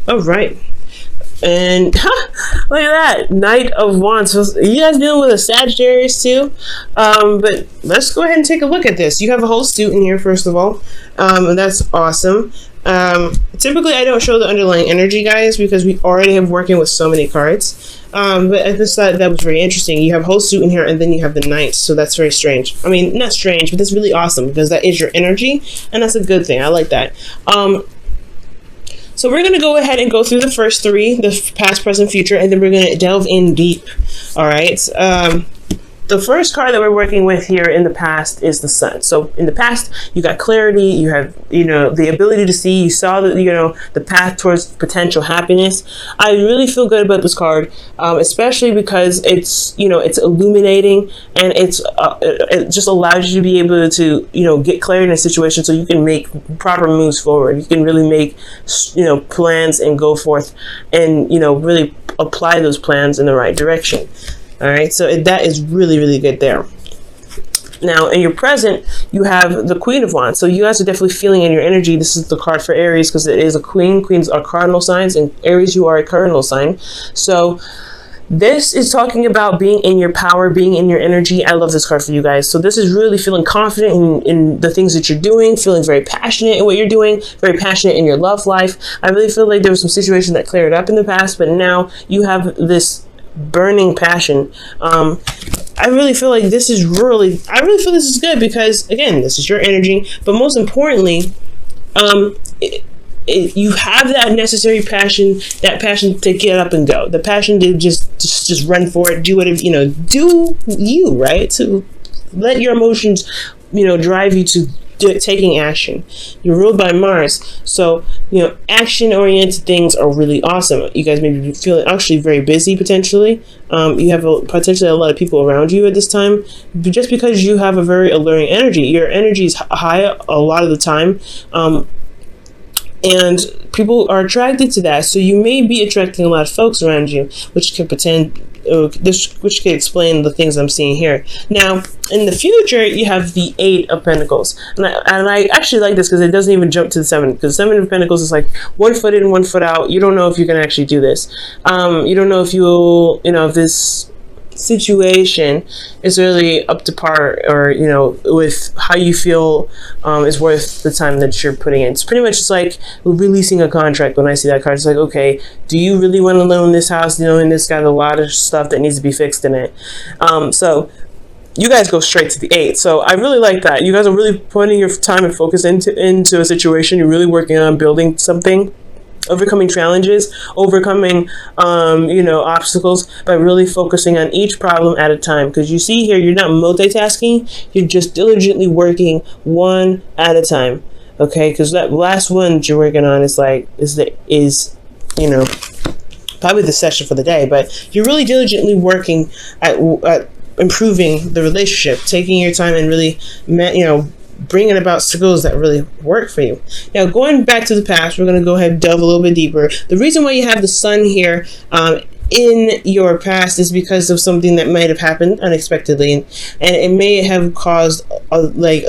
All right. And look at that, Knight of Wands. So you guys dealing with a Sagittarius too? But let's go ahead and take a look at this. You have a whole suit in here, first of all, and that's awesome. Typically, I don't show the underlying energy, guys, because we already have working with so many cards. But I just thought that was very interesting. You have a whole suit in here, and then you have the Knight, so that's very strange. I mean, not strange, but that's really awesome because that is your energy, and that's a good thing. I like that. So we're going to go ahead and go through the first three, the past, present, future, and then we're going to delve in deep. All right. The first card that we're working with here in the past is the Sun. So in the past, you got clarity, you have, the ability to see, you saw the path towards potential happiness. I really feel good about this card, especially because it's illuminating, and it just allows you to be able to, get clarity in a situation so you can make proper moves forward. You can really make, plans and go forth and, really apply those plans in the right direction. All right, so that is really, really good there. Now, in your present, you have the Queen of Wands. So you guys are definitely feeling in your energy. This is the card for Aries because it is a queen. Queens are cardinal signs, and Aries, you are a cardinal sign. So this is talking about being in your power, being in your energy. I love this card for you guys. So this is really feeling confident in the things that you're doing, feeling very passionate in what you're doing, very passionate in your love life. I really feel like there was some situation that cleared up in the past, but now you have this burning passion. I really feel like this is good because, again, this is your energy, but most importantly, you have that necessary passion, that passion to get up and go, the passion to just run for it, do whatever, do you, right? To let your emotions, drive you to taking action. You're ruled by Mars, so action-oriented things are really awesome. You guys may be feeling actually very busy potentially. You have potentially a lot of people around you at this time, just because you have a very alluring energy. Your energy is high a lot of the time, and people are attracted to that. So you may be attracting a lot of folks around you, which could which could explain the things I'm seeing here. Now, in the future, you have the Eight of Pentacles, and I actually like this because it doesn't even jump to the Seven, because Seven of Pentacles is like 1 foot in, 1 foot out. You don't know if you can actually do this. You don't know if if this situation is really up to par, or with how you feel is worth the time that you're putting in. It's pretty much just like releasing a contract. When I see that card, it's like, okay, do you really want to own this house, knowing this got a lot of stuff that needs to be fixed in it? So you guys go straight to the Eight. So I really like that. You guys are really putting your time and focus into a situation. You're really working on building something, overcoming challenges, overcoming obstacles by really focusing on each problem at a time. Because you see here, you're not multitasking, you're just diligently working one at a time. Okay, because that last one that you're working on is probably the session for the day, but you're really diligently working at improving the relationship, taking your time and really bringing about skills that really work for you. Now, going back to the past, we're going to go ahead and delve a little bit deeper. The reason why you have the Sun here in your past is because of something that might have happened unexpectedly, and it may have caused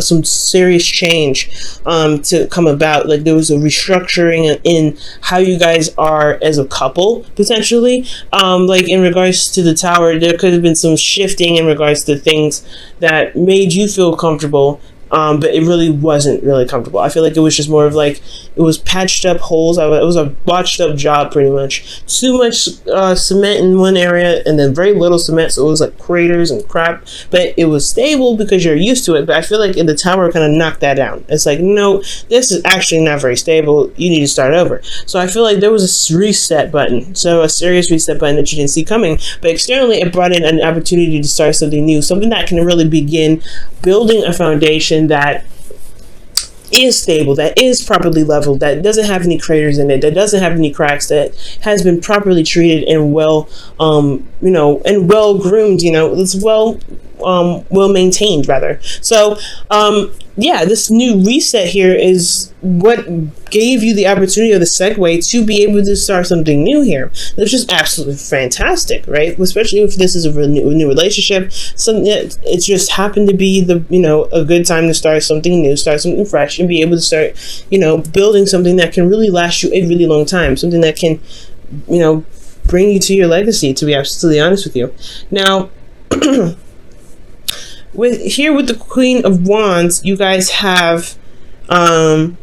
some serious change to come about. Like there was a restructuring in how you guys are as a couple, potentially. Like in regards to the Tower, there could have been some shifting in regards to things that made you feel comfortable, but it really wasn't really comfortable. I feel like it was just more of like, it was patched up holes. It was a botched up job, pretty much. Too much cement in one area and then very little cement, so it was like craters and crap. But it was stable because you're used to it. But I feel like in the Tower kind of knocked that down. It's like, no, this is actually not very stable. You need to start over. So I feel like there was a reset button. So a serious reset button that you didn't see coming. But externally, it brought in an opportunity to start something new, something that can really begin building a foundation that is stable, that is properly leveled, that doesn't have any craters in it, that doesn't have any cracks, that has been properly treated and well, and well groomed. It's well well maintained, rather. So yeah, this new reset here is what gave you the opportunity or the segue to be able to start something new here. Which is absolutely fantastic, right? Especially if this is a new relationship. So it just happened to be the, you know, a good time to start something new, start something fresh, and be able to start, you know, building something that can really last you a really long time, something that can, you know, bring you to your legacy, to be absolutely honest with you. Now, with the Queen of Wands, you guys have the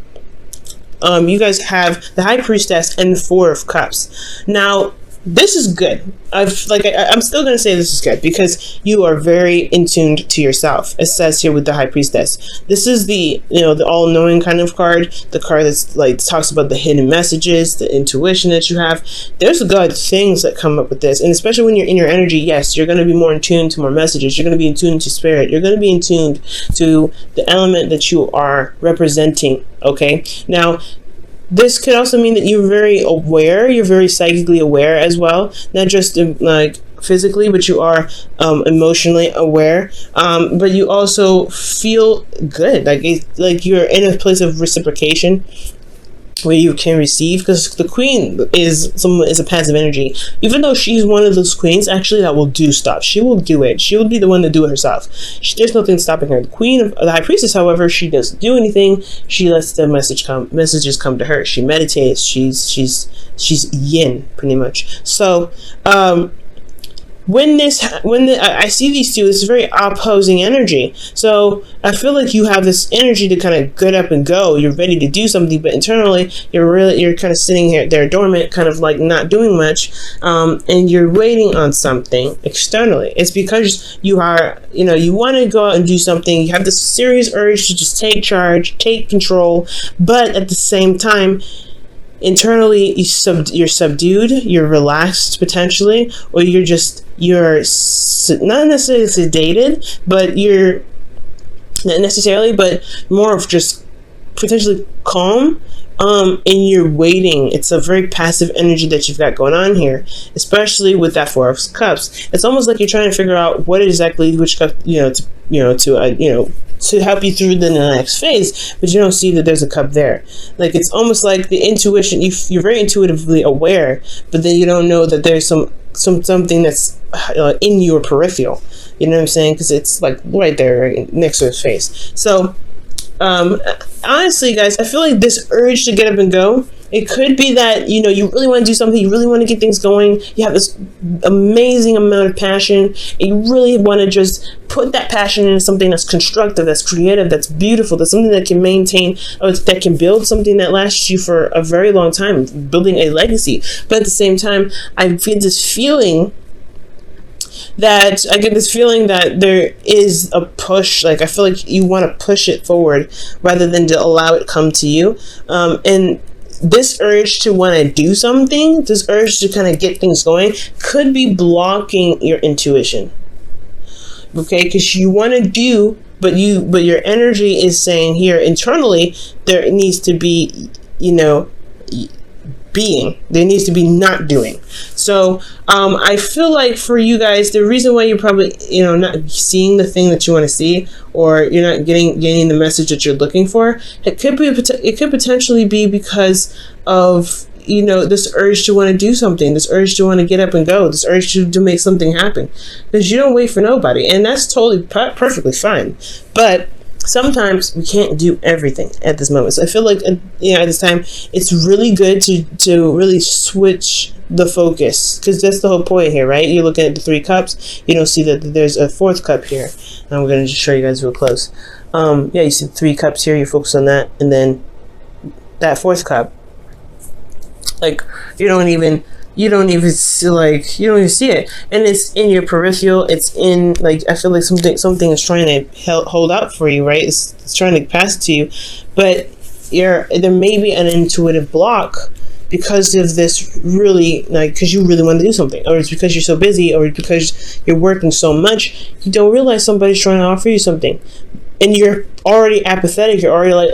High Priestess and the Four of Cups. Now, this is good. I'm still going to say this is good because you are very in tune to yourself. It says here with the High Priestess. This is the, you know, the all-knowing kind of card. The card that's like talks about the hidden messages, the intuition that you have. There's good things that come up with this, and especially when you're in your energy. Yes, you're going to be more in tune to more messages. You're going to be in tune to spirit. You're going to be in tune to the element that you are representing. Okay, now, this could also mean that you're very aware, you're very psychically aware as well, not just like physically, but you are emotionally aware, but you also feel good, like you're in a place of reciprocation where you can receive, because the Queen is a passive energy. Even though she's one of those queens actually that will do stuff, she will do it, she will be the one to do it herself. There's nothing stopping her. The High Priestess, however, she doesn't do anything. She lets the messages come to her. She meditates. She's yin, pretty much. So when I see these two, it's very opposing energy. So I feel like you have this energy to kind of get up and go. You're ready to do something, but internally you're kind of sitting here there dormant, kind of like not doing much, and you're waiting on something externally. It's because you are, you know, you want to go out and do something. You have this serious urge to just take charge, take control, but at the same time, internally you're subdued, you're relaxed potentially, or you're not necessarily sedated, but you're not necessarily, but more of just potentially calm, and you're waiting. It's a very passive energy that you've got going on here, especially with that Four of Cups. It's almost like you're trying to figure out what exactly which cup, to help you through the next phase, but you don't see that there's a cup there. Like, it's almost like the intuition, you're very intuitively aware, but then you don't know that there's something that's in your peripheral. You know what I'm saying? Because it's like right there, right next to his face. So honestly, guys, I feel like this urge to get up and go, it could be that, you know, you really want to do something, you really want to get things going, you have this amazing amount of passion, and you really want to just put that passion into something that's constructive, that's creative, that's beautiful, that's something that can maintain, or that can build something that lasts you for a very long time, building a legacy. But at the same time, I get this feeling that there is a push. Like, I feel like you want to push it forward rather than to allow it come to you. And this urge to want to do something, this urge to kind of get things going, could be blocking your intuition. Okay, because you want to do, but your energy is saying here internally there needs to be, you know, being. There needs to be not doing. So I feel like for you guys, the reason why you're probably, you know, not seeing the thing that you want to see, or you're not getting the message that you're looking for, it could potentially be because of, you know, this urge to want to do something, this urge to want to get up and go, this urge to make something happen, because you don't wait for nobody, and that's totally perfectly fine. But sometimes we can't do everything at this moment. So I feel like, you know, at this time, it's really good to really switch the focus, because that's the whole point here, right? You're looking at the 3 cups. You don't see that there's a 4th cup here. And I'm going to just show you guys real close. Yeah, you see 3 cups here. You focus on that, and then that 4th cup. Like, you don't even see, like, you don't even see it, and it's in your peripheral. It's in, like, I feel like something is trying to hold out for you, right? It's trying to pass it to you, but there may be an intuitive block because of this, really, like, because you really want to do something, or it's because you're so busy, or it's because you're working so much, you don't realize somebody's trying to offer you something, and you're already apathetic. You're already like,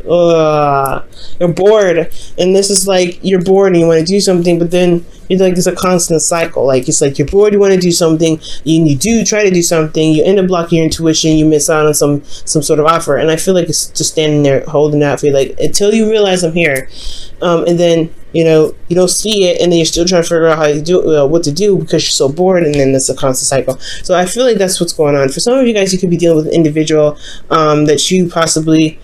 You're bored, and this is like you're bored and you want to do something, but then you're like it's a constant cycle. Like it's like you're bored, you want to do something, you do try to do something, you end up blocking your intuition, you miss out on some sort of offer, and I feel like it's just standing there holding out for you, like until you realize I'm here, and then you don't see it, and then you're still trying to figure out how to do what to do because you're so bored, and then it's a constant cycle. So I feel like that's what's going on for some of you guys. You could be dealing with an individual that you possibly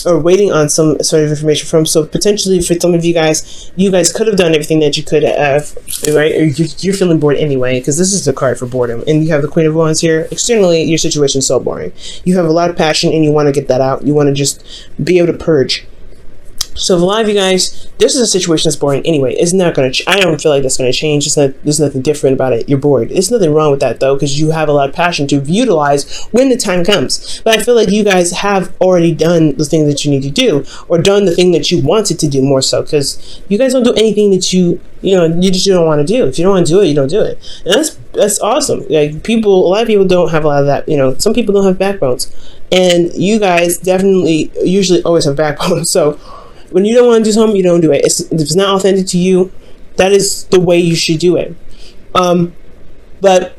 or waiting on some sort of information from. So potentially for some of you guys could have done everything that you could have, right? Or you're feeling bored anyway, because this is the card for boredom. And you have the Queen of Wands here. Externally, your situation is so boring. You have a lot of passion and you want to get that out. You want to just be able to purge. So for a lot of you guys, this is a situation that's boring anyway. It's not going to, I don't feel like that's going to change. There's nothing different about it. You're bored. There's nothing wrong with that though, because you have a lot of passion to utilize when the time comes. But I feel like you guys have already done the thing that you need to do, or done the thing that you wanted to do more so, because you guys don't do anything that you just don't want to do. If you don't want to do it, you don't do it. And that's awesome. Like a lot of people don't have a lot of that. Some people don't have backbones, and you guys definitely usually always have backbones. So when you don't want to do something, you don't do it. If it's not authentic to you, that is the way you should do it. But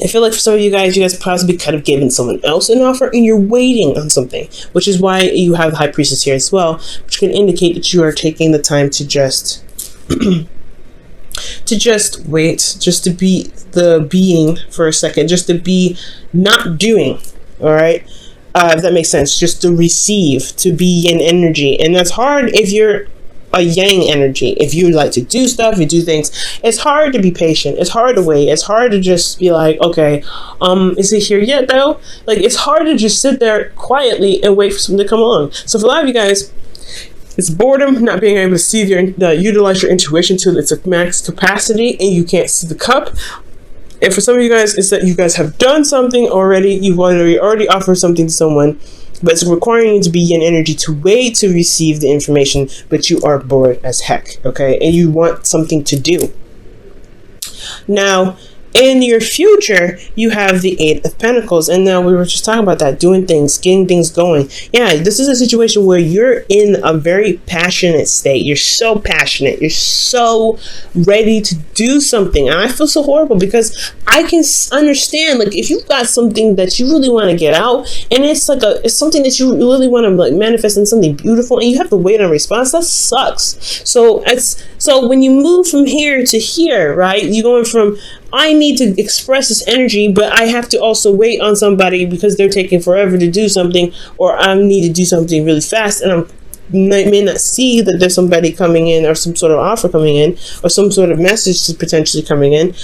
I feel like for some of you guys possibly could have given someone else an offer and you're waiting on something, which is why you have the High Priestess here as well, which can indicate that you are taking the time to just wait, just to be the being for a second, just to be not doing, all right? If that makes sense, just to receive, to be in energy. And that's hard if you're a yang energy. If you like to do stuff, you do things, it's hard to be patient. It's hard to wait. It's hard to just be like, okay, is it here yet though? Like, it's hard to just sit there quietly and wait for something to come along. So for a lot of you guys, it's boredom, not being able to see utilize your intuition to its max capacity, and you can't see the cup. And for some of you guys, it's that you guys have done something already. You've already offered something to someone, but it's requiring you to be in energy to wait to receive the information, but you are bored as heck, okay? And you want something to do. Now, in your future, you have the Eight of Pentacles. And now we were just talking about that, doing things, getting things going. Yeah, this is a situation where you're in a very passionate state. You're so passionate. You're so ready to do something. And I feel so horrible because I can understand, like, if you've got something that you really want to get out, and it's like it's something that you really want to like manifest in something beautiful, and you have to wait on a response, that sucks. So when you move from here to here, right, you're going from, I need to express this energy, but I have to also wait on somebody because they're taking forever to do something, or I need to do something really fast, and I may not see that there's somebody coming in, or some sort of offer coming in, or some sort of message potentially coming in.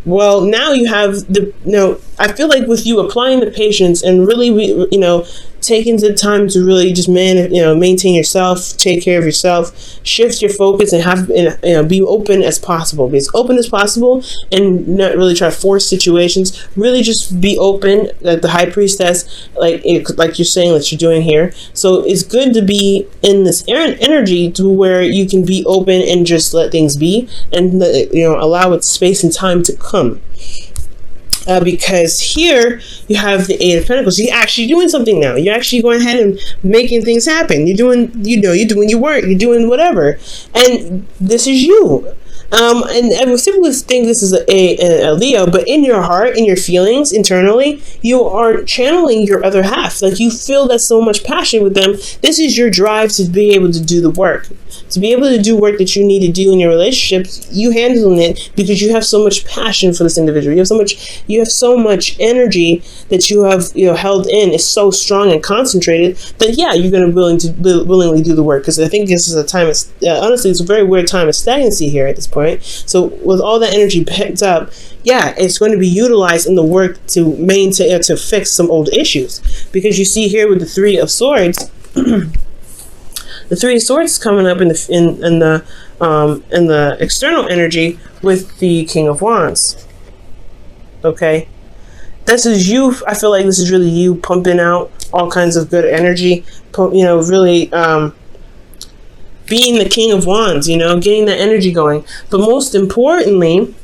Well, now you have I feel like with you applying the patience and really, taking the time to really just maintain yourself, take care of yourself, shift your focus, and be open as possible. Be as open as possible, and not really try to force situations. Really, just be open, like the High Priestess, like you're saying that you're doing here. So it's good to be in this energy to where you can be open and just let things be, and allow it space and time to come. Because here you have the Eight of Pentacles. You're actually doing something now. You're actually going ahead and making things happen. You're doing, you're doing your work. You're doing whatever. And this is you. And I would typically think this is a Leo, but in your heart, in your feelings, internally, you are channeling your other half. Like, you feel that so much passion with them. This is your drive to be able to do the work. To be able to do work that you need to do in your relationships, you handling it because you have so much passion for this individual. You have so much energy that you have held in. It's so strong and concentrated that you're going to willingly do the work. Because I think this is a time. Honestly, it's a very weird time of stagnancy here at this point. So with all that energy pent up, it's going to be utilized in the work to maintain, to fix some old issues. Because you see here with the Three of Swords. The Three of Swords is coming up in the external energy with the King of Wands. Okay, this is you. I feel like this is really you pumping out all kinds of good energy. Really being the King of Wands. Getting that energy going. But most importantly,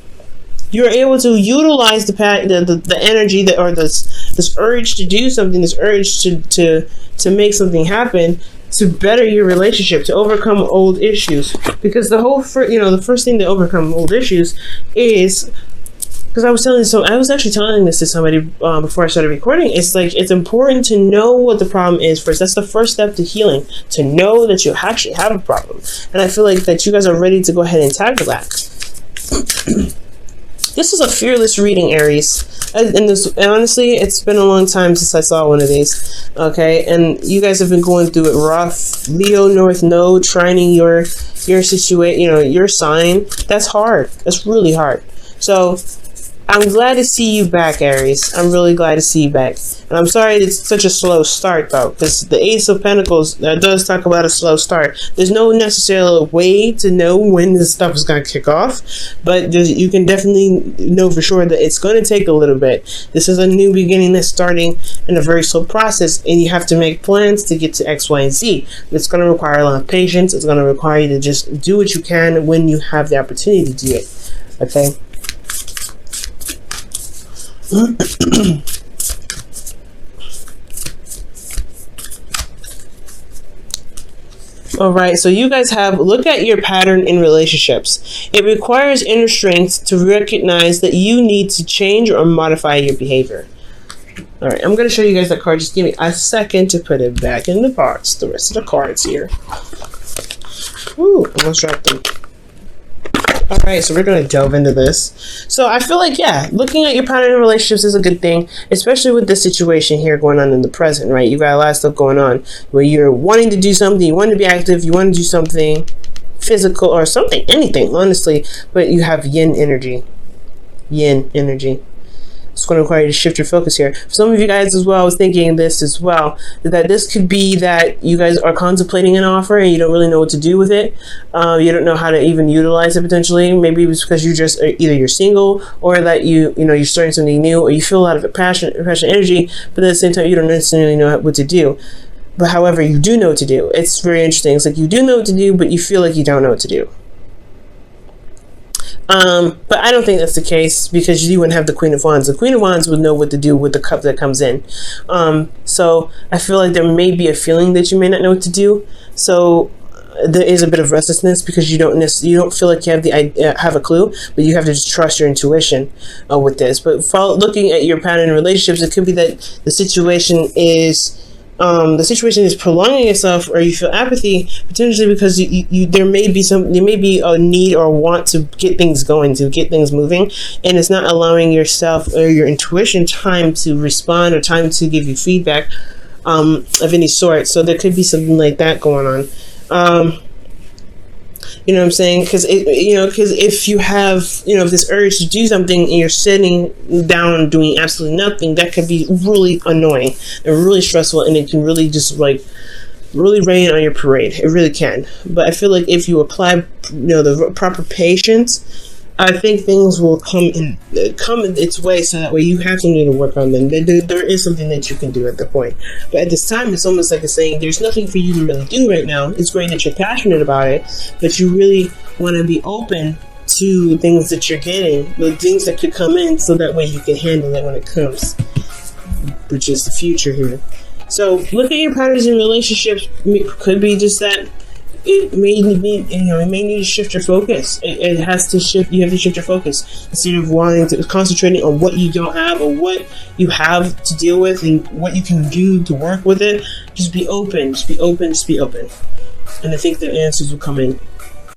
you're able to utilize the energy or this urge to do something, this urge to make something happen, to better your relationship, to overcome old issues. Because the first thing to overcome old issues is, because I was actually telling this to somebody before I started recording. It's like, it's important to know what the problem is first. That's the first step to healing, to know that you actually have a problem. And I feel like that you guys are ready to go ahead and tackle that. This is a fearless reading, Aries. And honestly, it's been a long time since I saw one of these. Okay, and you guys have been going through it rough. Leo North Node trining your situation, your sign. That's hard. That's really hard. So I'm glad to see you back, Aries. I'm really glad to see you back. And I'm sorry it's such a slow start, though, because the Ace of Pentacles does talk about a slow start. There's no necessarily way to know when this stuff is going to kick off, but you can definitely know for sure that it's going to take a little bit. This is a new beginning that's starting in a very slow process, and you have to make plans to get to X, Y, and Z. It's going to require a lot of patience. It's going to require you to just do what you can when you have the opportunity to do it. Okay? All right, so you guys look at your pattern in relationships. It requires inner strength to recognize that you need to change or modify your behavior. All right, I'm going to show you guys that card. Just give me a second to put it back in the box. The rest of the cards here. Ooh, almost dropped them. All right, so we're going to delve into this. So I feel like, yeah, looking at your pattern in relationships is a good thing, especially with this situation here going on in the present, right? You got a lot of stuff going on where you're wanting to do something, you want to be active, you want to do something physical or something, anything, honestly, but you have yin energy. Yin energy. It's going to require you to shift your focus here. For some of you guys as well, I was thinking this as well, that this could be that you guys are contemplating an offer and you don't really know what to do with it. You don't know how to even utilize it potentially. Maybe it's because you just either you're single or that you're starting something new, or you feel a lot of passion energy, but at the same time you don't necessarily know what to do. But however, you do know what to do. It's very interesting. It's like you do know what to do, but you feel like you don't know what to do. But I don't think that's the case, because you wouldn't have the Queen of Wands. The Queen of Wands would know what to do with the cup that comes in. So I feel like there may be a feeling that you may not know what to do. So there is a bit of restlessness because you don't feel like you have a clue, but you have to just trust your intuition with this. But looking at your pattern in relationships, it could be that the situation is prolonging itself, or you feel apathy potentially because there may be a need or want to get things going, to get things moving, and it's not allowing yourself or your intuition time to respond or time to give you feedback of any sort. So there could be something like that going on. You know what I'm saying? Because if you have this urge to do something and you're sitting down doing absolutely nothing, that could be really annoying and really stressful, and it can really just really rain on your parade. It really can. But I feel like if you apply the proper patience, I think things will come in its way, so that way you have something to work on. Then there is something that you can do at the point. But at this time, it's almost like it's saying there's nothing for you to really do right now. It's great that you're passionate about it, but you really want to be open to things that you're getting, the things that could come in, so that way you can handle it when it comes, which is the future here. So look at your patterns in relationships. Could be just that. It may need to shift your focus. It has to shift. You have to shift your focus instead of concentrating on what you don't have or what you have to deal with and what you can do to work with it. Just be open. Just be open. Just be open. And I think the answers will come in.